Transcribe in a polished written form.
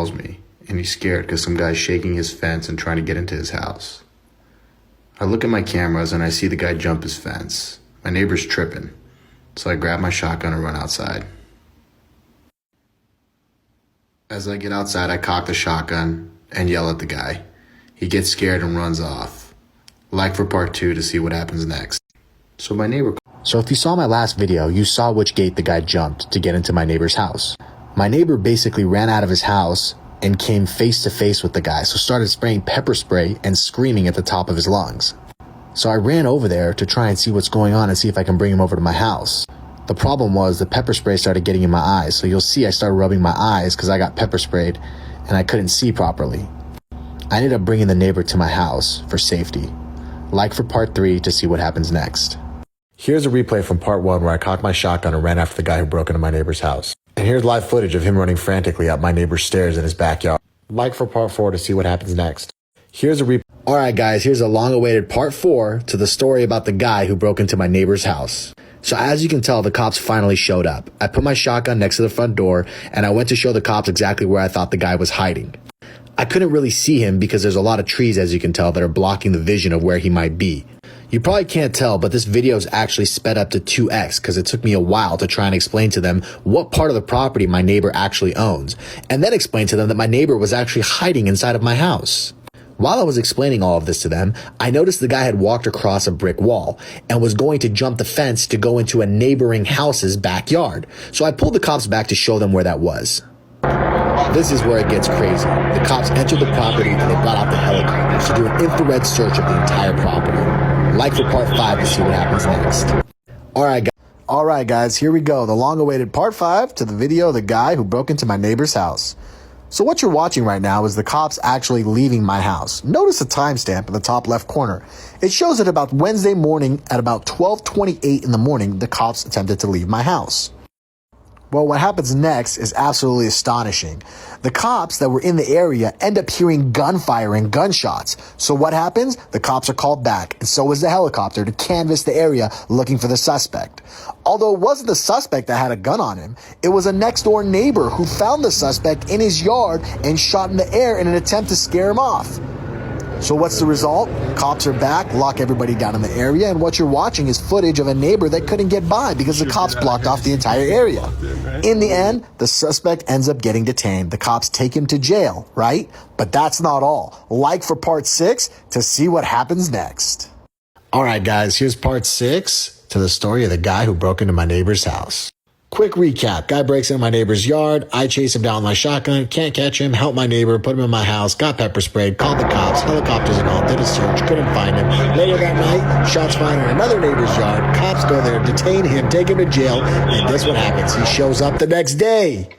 calls me, and he's scared because some guy's shaking his fence and trying to get into his house. I look at my cameras and I see the guy jump his fence. My neighbor's tripping, so I grab my shotgun and run outside. As I get outside, I cock the shotgun and yell at the guy. He gets scared and runs off. Like for part 2 to see what happens next. So if you saw my last video, you saw which gate the guy jumped to get into my neighbor's house. My neighbor basically ran out of his house and came face to face with the guy, so started spraying pepper spray and screaming at the top of his lungs. So I ran over there to try and see what's going on and see if I can bring him over to my house. The problem was the pepper spray started getting in my eyes, so you'll see I started rubbing my eyes because I got pepper sprayed and I couldn't see properly. I ended up bringing the neighbor to my house for safety. Like for part 3 to see what happens next. Here's a replay from part 1 where I cocked my shotgun and ran after the guy who broke into my neighbor's house. And here's live footage of him running frantically up my neighbor's stairs in his backyard. Like for part 4 to see what happens next. Here's a replay. Alright guys, here's a long-awaited part 4 to the story about the guy who broke into my neighbor's house. So as you can tell, the cops finally showed up. I put my shotgun next to the front door and I went to show the cops exactly where I thought the guy was hiding. I couldn't really see him because there's a lot of trees, as you can tell, that are blocking the vision of where he might be. You probably can't tell, but this video is actually sped up to 2x because it took me a while to try and explain to them what part of the property my neighbor actually owns, and then explain to them that my neighbor was actually hiding inside of my house. While I was explaining all of this to them, I noticed the guy had walked across a brick wall and was going to jump the fence to go into a neighboring house's backyard. So I pulled the cops back to show them where that was. This is where it gets crazy. The cops entered the property and they brought out the helicopters to do an infrared search of the entire property. Like for part 5 to see what happens next. Alright guys, here we go. The long-awaited part 5 to the video of the guy who broke into my neighbor's house. So what you're watching right now is the cops actually leaving my house. Notice the timestamp in the top left corner. It shows that about Wednesday morning at about 12:28 in the morning, the cops attempted to leave my house. Well, what happens next is absolutely astonishing. The cops that were in the area end up hearing gunfire and gunshots. So what happens? The cops are called back, and so is the helicopter to canvass the area looking for the suspect. Although it wasn't the suspect that had a gun on him, it was a next-door neighbor who found the suspect in his yard and shot in the air in an attempt to scare him off. So what's the result? Cops are back, lock everybody down in the area, and what you're watching is footage of a neighbor that couldn't get by because the cops blocked off the entire area. In the end, the suspect ends up getting detained. The cops take him to jail, right? But that's not all. Like for part 6 to see what happens next. Alright guys, here's part 6 to the story of the guy who broke into my neighbor's house. Quick recap. Guy breaks into my neighbor's yard. I chase him down with my shotgun. Can't catch him. Help my neighbor. Put him in my house. Got pepper sprayed. Called the cops. Helicopters and all. Did a search. Couldn't find him. Later that night, shots fired in another neighbor's yard. Cops go there, detain him, take him to jail. And guess what happens? He shows up the next day.